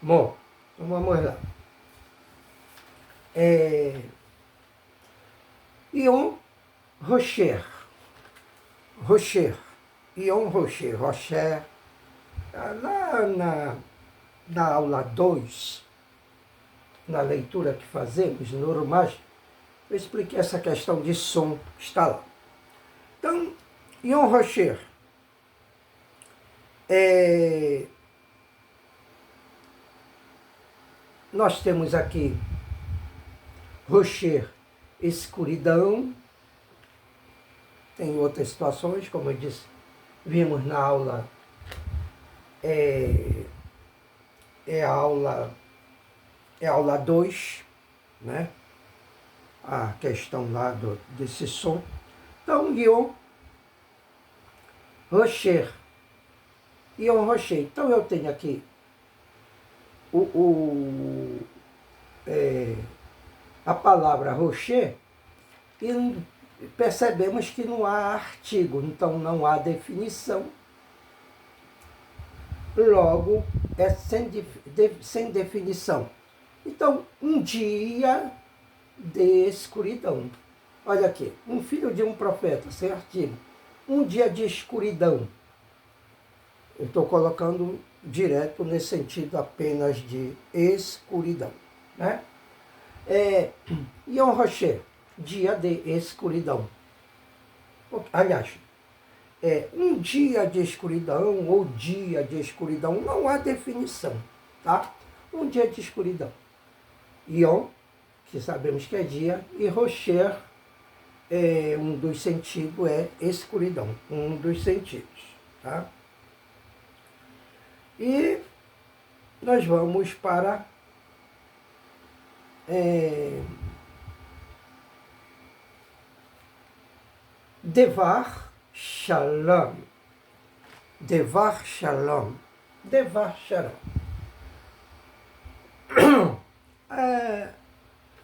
Bom, então vamos lá. Ion Rocher. Rocher. Ion Rocher. Rocher. Lá na aula 2, na leitura que fazemos, no Urumage, eu expliquei essa questão de som, está lá. Então, Ion Rocher. Nós temos aqui Rocher, escuridão. Tem outras situações, como eu disse, vimos na aula, aula 2, né? A questão lá desse som. Então, Ion Rocher. Ion Rocher. Então, eu tenho aqui a palavra Rocher e percebemos que não há artigo, então não há definição. Logo, é sem definição. Então, um dia de escuridão. Olha aqui, um filho de um profeta, sem artigo. Um dia de escuridão. Eu estou colocando direto nesse sentido apenas de escuridão, né? Ion Rocher, dia de escuridão. Aliás, um dia de escuridão ou dia de escuridão, não há definição, tá? Um dia de escuridão. Ion, que sabemos que é dia, e Rocher, um dos sentidos é escuridão, um dos sentidos, tá? E nós vamos para Devar Shalom. Devar Shalom. Devar Shalom.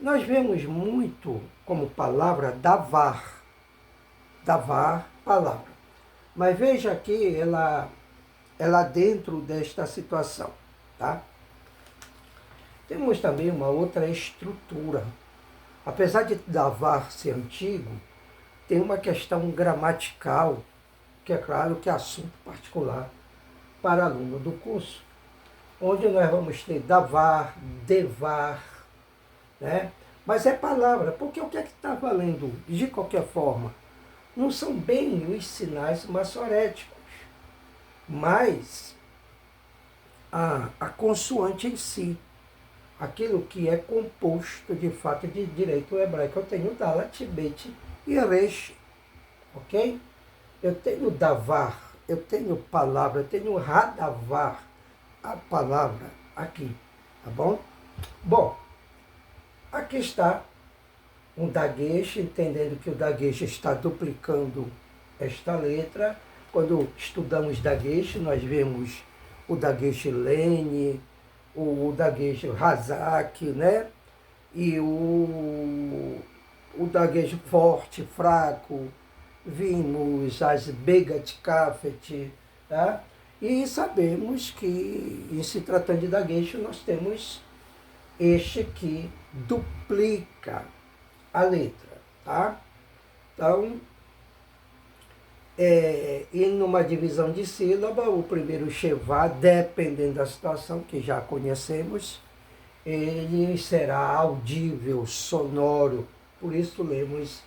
Nós vemos muito como palavra davar. Davar, palavra. Mas veja aqui, ela dentro desta situação, tá? Temos também uma outra estrutura. Apesar de davar ser antigo, tem uma questão gramatical, que é claro que é assunto particular para aluno do curso, onde nós vamos ter davar, devar, né? Mas é palavra, porque o que é que está valendo? De qualquer forma, não são bem os sinais maçoréticos, mas a consoante em si, aquilo que é composto de fato de direito hebraico. Eu tenho Dalat, Bet e Resh, ok? Eu tenho davar, eu tenho palavra, eu tenho radavar, a palavra aqui, tá bom? Bom, aqui está um daguesh, entendendo que o daguesh está duplicando esta letra. Quando estudamos daguesh, nós vemos o daguesh Lene, o daguesh Razak, né? E o daguesh forte, fraco. Vimos as Begat Kafet, tá? E sabemos que, em se tratando de daguesh, nós temos este que duplica a letra, tá? Então, e numa divisão de sílaba, o primeiro Shevá, dependendo da situação, que já conhecemos, ele será audível, sonoro. Por isso lemos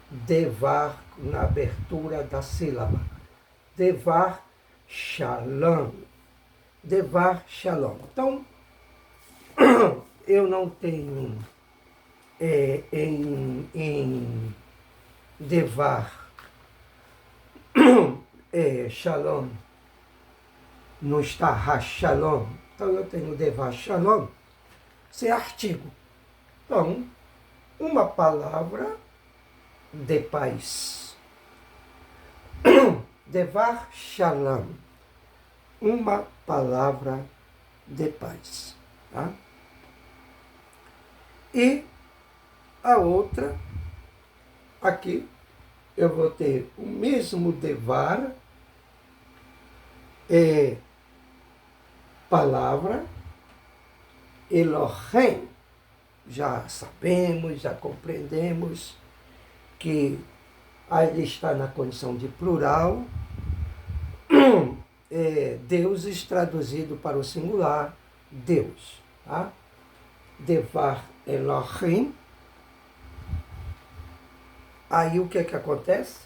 Devar na abertura da sílaba. Devar Shalom. Devar Shalom. Então, eu não tenho em Devar Shalom, não está Hashalom. Então eu tenho Devar Shalom sem artigo. Então, uma palavra de paz. Devar Shalom, uma palavra de paz, tá? E a outra, aqui, eu vou ter o mesmo Devar, palavra, Elohim, já sabemos, já compreendemos que ele está na condição de plural, deuses traduzido para o singular, Deus. Tá? Devar Elohim. Aí o que é que acontece?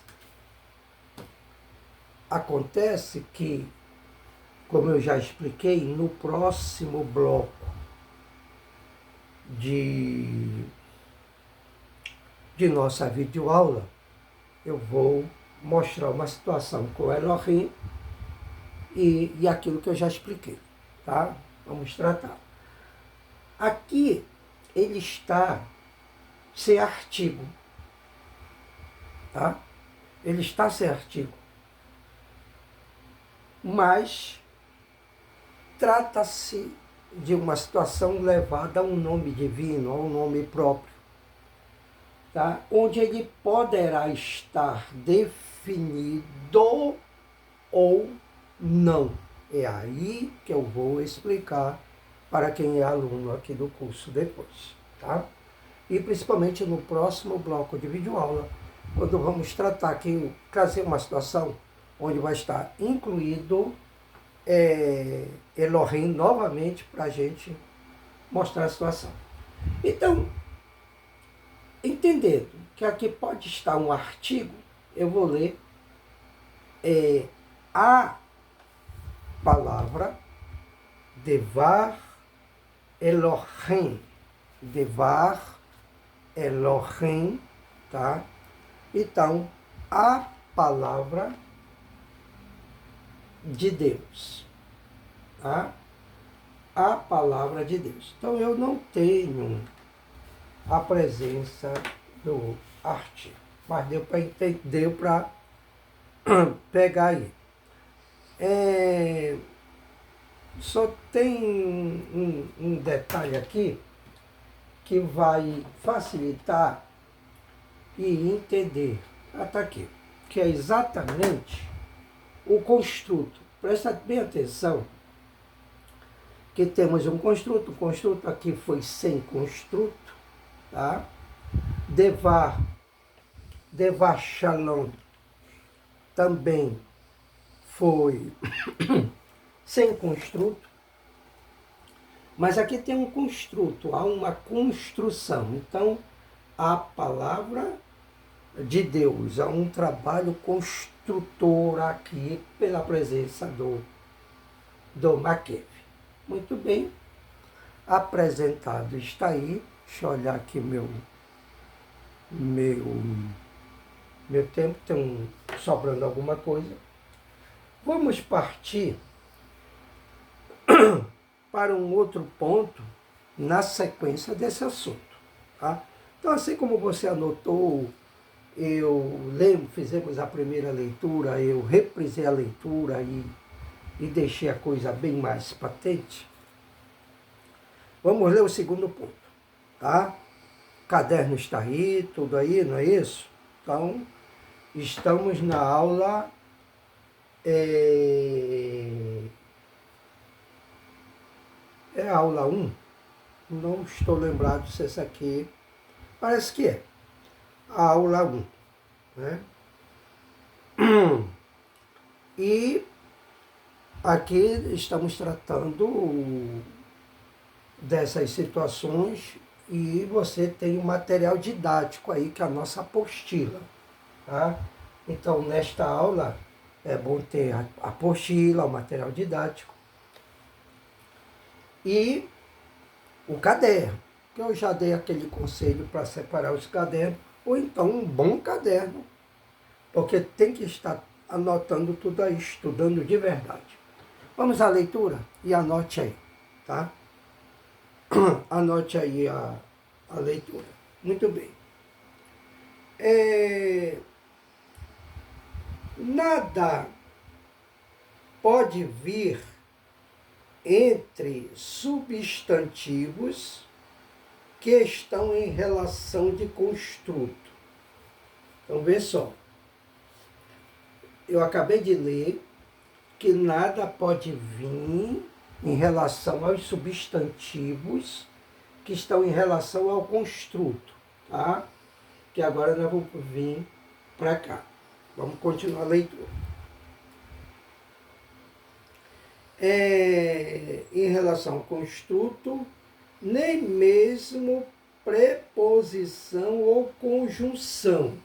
Acontece que, como eu já expliquei, no próximo bloco de nossa videoaula, eu vou mostrar uma situação com Elohim e aquilo que eu já expliquei, tá? Vamos tratar. Aqui ele está sem artigo, tá? Ele está sem artigo. Mas trata-se de uma situação levada a um nome divino, a um nome próprio, tá? Onde ele poderá estar definido ou não. É aí que eu vou explicar para quem é aluno aqui do curso depois, tá? E principalmente no próximo bloco de videoaula, quando vamos tratar aqui, trazer uma situação onde vai estar incluído Elohim novamente para a gente mostrar a situação. Então, entendendo que aqui pode estar um artigo, eu vou ler a palavra Devar Elohim. Devar Elohim, tá? Então, a palavra de Deus, tá? A palavra de Deus. Então, eu não tenho a presença do artigo, mas deu para entender, deu para pegar aí. Só tem um detalhe aqui que vai facilitar e entender. Está aqui, que é exatamente o construto. Presta bem atenção que temos um construto. O construto aqui foi sem construto, tá? Devar Shalom também foi sem construto, mas aqui tem um construto, há uma construção. Então, a palavra de Deus, há um trabalho construtor aqui pela presença do Maqueve. Muito bem, apresentado está aí. Deixa eu olhar aqui meu tempo, tem sobrando alguma coisa. Vamos partir para um outro ponto na sequência desse assunto. Tá? Então, assim como você anotou, fizemos a primeira leitura, eu reprisei a leitura e deixei a coisa bem mais patente. Vamos ler o segundo ponto. Tá? O caderno está aí, tudo aí, não é isso? Então, estamos na aula é a aula 1, não estou lembrado se essa aqui, parece que é a aula 1, né? E aqui estamos tratando dessas situações e você tem um material didático aí, que é a nossa apostila, tá? Então, nesta aula, é bom ter a apostila, o material didático, e o caderno, que eu já dei aquele conselho para separar os cadernos, ou então um bom caderno, porque tem que estar anotando tudo aí, estudando de verdade. Vamos à leitura e anote aí, tá? Anote aí a leitura. Muito bem. Nada pode vir entre substantivos que estão em relação de construto. Então, vê só. Eu acabei de ler que nada pode vir em relação aos substantivos que estão em relação ao construto, tá? Que agora nós vamos vir para cá. Vamos continuar a leitura. Em relação ao construto, nem mesmo preposição ou conjunção,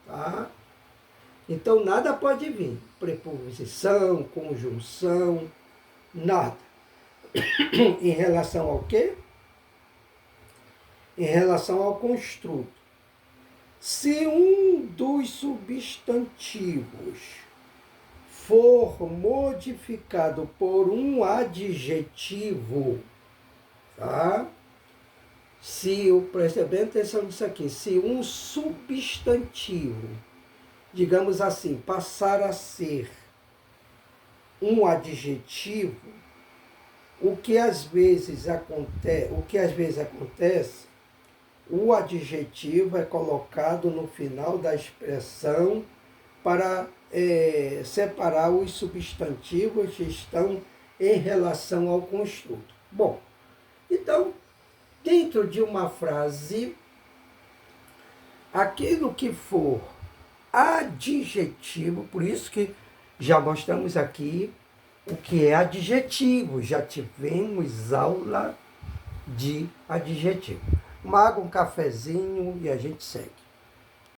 tá? Então nada pode vir, preposição, conjunção, nada. Em relação ao quê? Em relação ao construto. Se um dos substantivos for modificado por um adjetivo, tá? Presta bem atenção nisso aqui, se um substantivo, digamos assim, passar a ser um adjetivo, o que às vezes acontece, o adjetivo é colocado no final da expressão para separar os substantivos que estão em relação ao construto. Bom, então, dentro de uma frase, aquilo que for adjetivo, por isso que já mostramos aqui o que é adjetivo, já tivemos aula de adjetivo. Uma água, um cafezinho e a gente segue.